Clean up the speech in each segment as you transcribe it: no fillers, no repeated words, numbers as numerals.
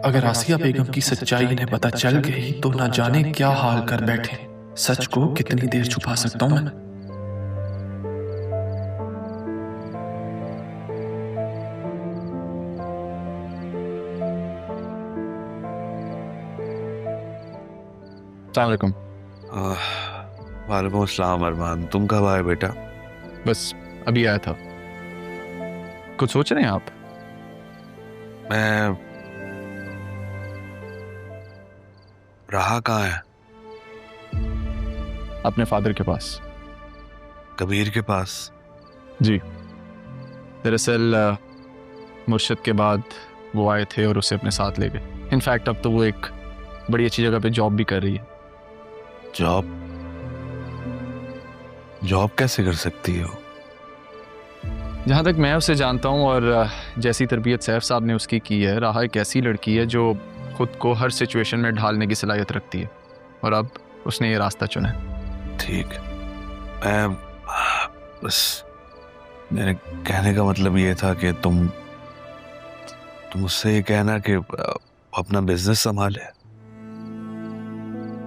अगर आसिया बेगम की सच्चाई इन्हें पता चल गई तो न जाने क्या हाल कर बैठे। सच को कितनी देर छुपा सकता हूं मैं। अस्सलामुअलैकुम। वालेकुम अस्सलाम अरमान, तुम कब आए बेटा? बस अभी आया था। कुछ सोच रहे हैं आप? मैं रहा कहाँ है? अपने फादर के पास। कबीर के पास? जी, दरअसल मुर्शिद के बाद वो आए थे और उसे अपने साथ ले गए। इनफैक्ट अब तो वो एक बड़ी अच्छी जगह पे जॉब भी कर रही है। जॉब? जॉब कैसे कर सकती हो? जहाँ तक मैं उसे जानता हूँ और जैसी तरबियत सैफ साहब ने उसकी की है, राहा एक ऐसी लड़की है जो खुद को हर सिचुएशन में ढालने की सलाहियत रखती है और अब उसने ये रास्ता चुना है। ठीक, मैं बस मेरे कहने का मतलब ये था कि तुम उससे ये कहना कि अपना बिजनेस संभाले।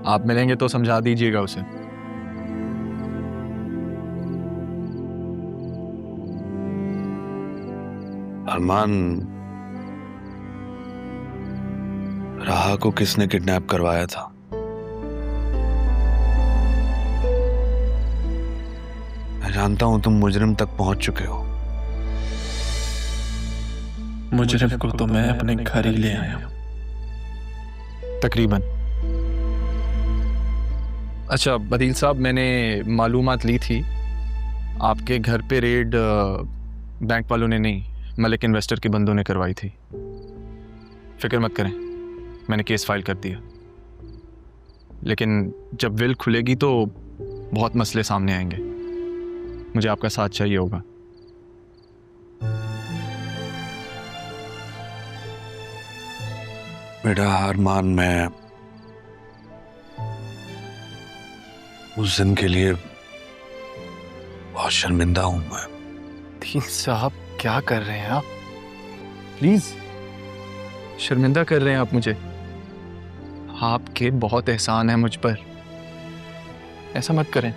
आप मिलेंगे तो समझा दीजिएगा उसे। अरमान, राहा को किसने किडनैप करवाया था? मैं जानता हूं तुम मुजरिम तक पहुंच चुके हो। मुजरिम को तो मैं अपने घर ही ले आया हूं। तकरीबन। अच्छा बदील साहब, मैंने मालूमात ली थी आपके घर पे रेड बैंक वालों ने नहीं, मलिक इन्वेस्टर के बंदों ने करवाई थी। फिक्र मत करें, मैंने केस फाइल कर दिया। लेकिन जब विल खुलेगी तो बहुत मसले सामने आएंगे। मुझे आपका साथ चाहिए होगा। बेटा अरमान, मैं उस दिन के लिए बहुत शर्मिंदा हूं। मैं बदील साहब, क्या कर रहे हैं आप? प्लीज, शर्मिंदा कर रहे हैं आप मुझे? आपके बहुत एहसान है मुझ पर, ऐसा मत करें।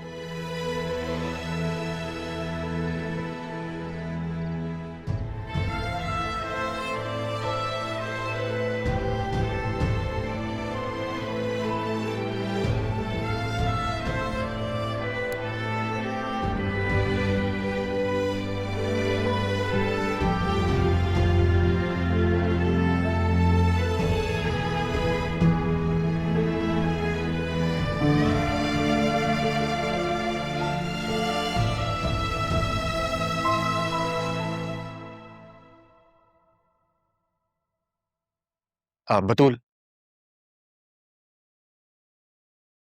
बतूल,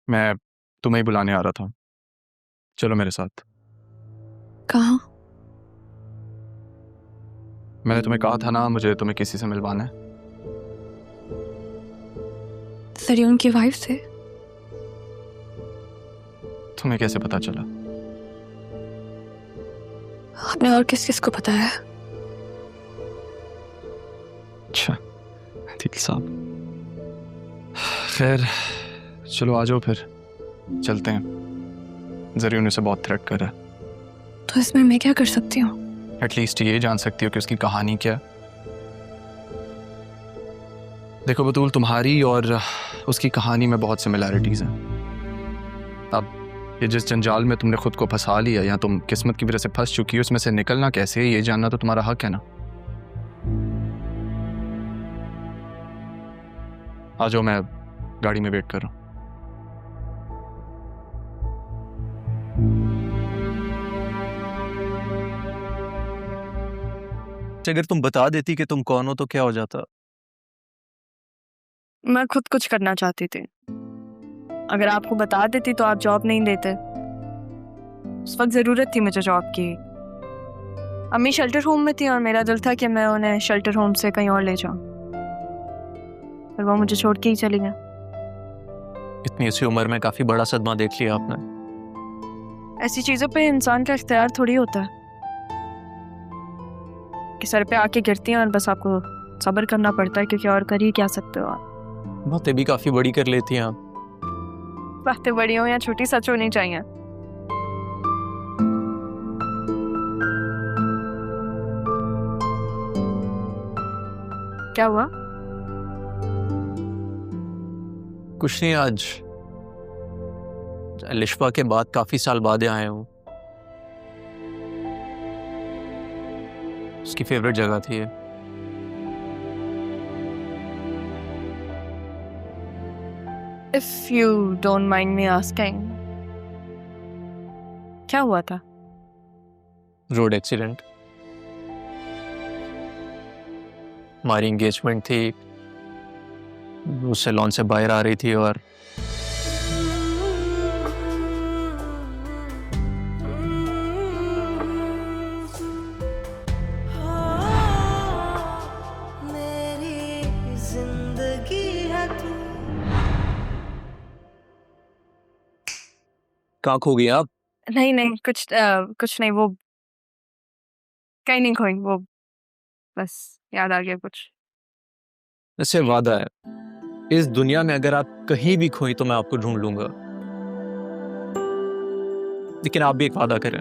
मैं तुम्हें ही बुलाने आ रहा था। चलो मेरे साथ। कहाँ? मैंने तुम्हें कहा था ना, मुझे तुम्हें किसी से मिलवाना है। सर, उनकी वाइफ से? तुम्हें कैसे पता चला? आपने और किस किस को बताया? अच्छा दिल साहब, खैर चलो आ जाओ फिर चलते हैं। जरिए उसे बहुत थ्रेट कर रहा है। तो इसमें मैं क्या कर सकती हूँ? एटलीस्ट ये जान सकती हो कि उसकी कहानी क्या। देखो बतूल, तुम्हारी और उसकी कहानी में बहुत सिमिलैरिटीज हैं। अब ये जिस जंजाल में तुमने खुद को फंसा लिया या तुम किस्मत की वजह से फंस चुकी हो, उसमें से निकलना कैसे है ये जानना तो तुम्हारा हक है ना। आ जाओ, मैं गाड़ी में वेट कर रहा हूँ। अगर तुम बता देती कि तुम कौन हो तो क्या हो जाता? मैं खुद कुछ करना चाहती थी। अगर आपको बता देती तो आप जॉब नहीं देते। उस वक्त जरूरत थी मुझे जॉब की। अम्मी शेल्टर होम में थी और मेरा दिल था कि मैं उन्हें शेल्टर होम से कहीं और ले जाऊं, पर वो मुझे छोड़ के ही चली गई। इतनी सी उम्र में काफी बड़ा सदमा देख लिया आपने। ऐसी चीजों पे इंसान का इख्तियार थोड़ी होता है कि सर पे आके गिरती हैं और बस आपको सब्र करना पड़ता है क्योंकि और कर ही क्या सकते हो आप। बातें भी काफी बड़ी कर लेती हैं आप। बातें बड़ी हो या छोटी, सच होनी चाहिए। क्या हुआ? कुछ नहीं, आज लिशफा के बाद काफी साल बाद आया हूँ। उसकी फेवरेट जगह थी ये। If you don't mind me asking, क्या हुआ था? Road accident. हमारी एंगेजमेंट थी, वो सैलून से बाहर आ रही थी और कहाँ खो गई आप? नहीं नहीं, कुछ नहीं, वो कहीं नहीं खोई, वो बस याद आ गया कुछ। इससे वादा है, इस दुनिया में अगर आप कहीं भी खोई तो मैं आपको ढूंढ लूंगा। लेकिन आप भी एक वादा करें।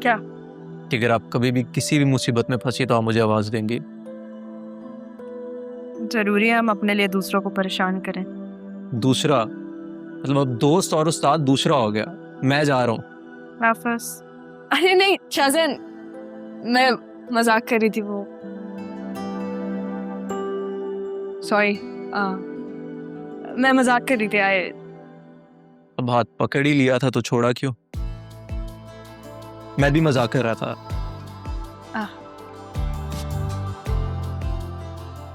क्या? कि अगर आप कभी भी किसी भी मुसीबत में फंसी तो आप मुझे आवाज देंगी। जरूरी है हम अपने लिए दूसरों को परेशान करें? दूसरा मतलब अब दोस्त और उस्ताद दूसरा हो गया। मैं जा रहा हूँ वापस। अरे नहीं शाहजहान, मैं मजाक कर रही थी, वो सॉरी, मैं मजाक कर रही थी। आए अब हाथ पकड़ ही लिया था तो छोड़ा क्यों? मैं भी मजाक कर रहा था।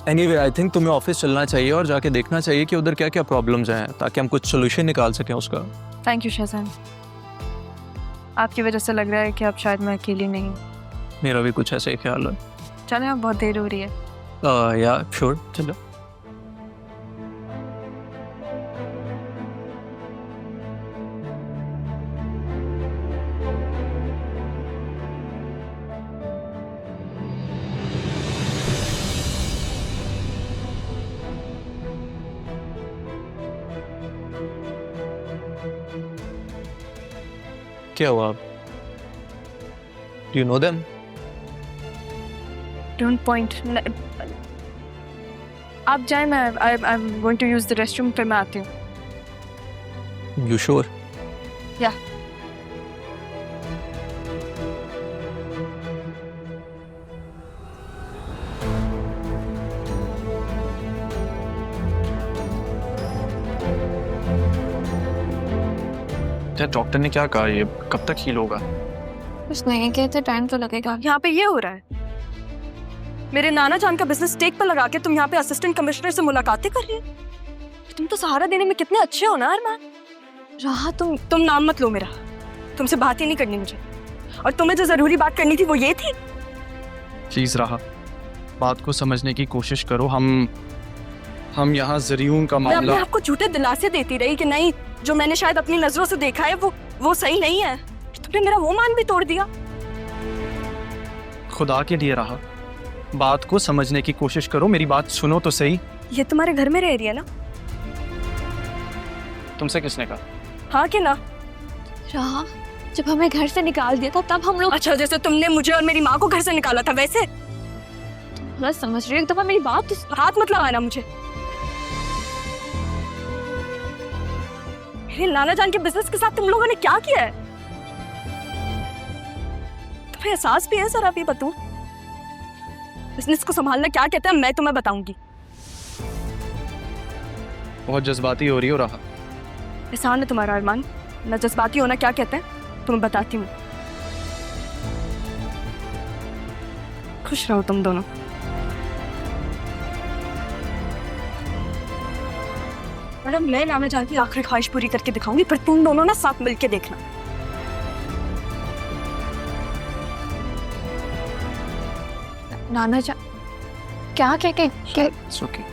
एनीवे, आई थिंक तुम्हें ऑफिस चलना चाहिए और जाके देखना चाहिए कि उधर क्या क्या प्रॉब्लम्स हैं ताकि हम कुछ सोल्यूशन निकाल सकें उसका। थैंक यू शाहजहान, आपकी वजह से लग रहा है कि अब शायद मैं अकेली नहीं। मेरा भी कुछ ऐसा ही ख्याल है। चले, अब बहुत देर हो रही है। या श्योर, चलो। क्या हुआ? Do you know them? Don't point. आप जाए, मैं I am going to use the restroom, फिर मैं आती हूँ। You sure? या डॉक्टर ने क्या कहा, ये कब तक हील होगा? कुछ नहीं कहते, टाइम तो लगेगा। यहाँ पे ये हो रहा है, मेरे नाना जान का बिजनेस स्टेक पर लगा के तुम यहाँ पे असिस्टेंट कमिश्नर से मुलाकातें कर रही हो। तुम तो सहारा देने में कितने अच्छे हो ना अरमान। राहा, तुम नाम मत लो मेरा, तुमसे बात ही नहीं करनी मुझे। और तुम्हें जो जरूरी बात करनी थी वो ये थी। प्लीज राहा, बात को समझने की कोशिश करो। हम यहाँ जरियून का मैं अपने मामला। आप को झूठे दिलासे देती रही कि नहीं, जो मैंने शायद अपनी नजरों से देखा है वो सही नहीं है। तुमने मेरा वो मान भी तोड़ दिया। खुदा के लिए राहा, बात को समझने की कोशिश करो, मेरी बात सुनो तो सही। ये तुम्हारे घर में रह रही है ना? तुमसे किसने कहा? हाँ कि ना? राहा, जब हमें घर से निकाल दिया था तब हम लोग। अच्छा, जैसे तुमने मुझे और मेरी माँ को घर से निकाला था वैसे? मैं समझ रही हूँ, एक दफा मेरी बात हाथ मत लगाना मुझे। मेरे नाना जान के बिजनेस के साथ तुम लोगों ने क्या किया है? तुम्हें एहसास भी है सर? आप ये बताओ, बिजनेस को संभालना क्या कहते हैं मैं तुम्हें बताऊंगी। बहुत जज्बाती हो रही हो राहा। एहसान है तुम्हारा अरमान, मैं जज्बाती होना क्या कहते हैं तुम्हें बताती हूँ। खुश रहो तुम दोनों। मैडम, मैं नाना जान की आखिरी ख्वाहिश पूरी करके दिखाऊंगी, फिर तुम दोनों ना साथ मिलके देखना। नाना जा क्या It's okay.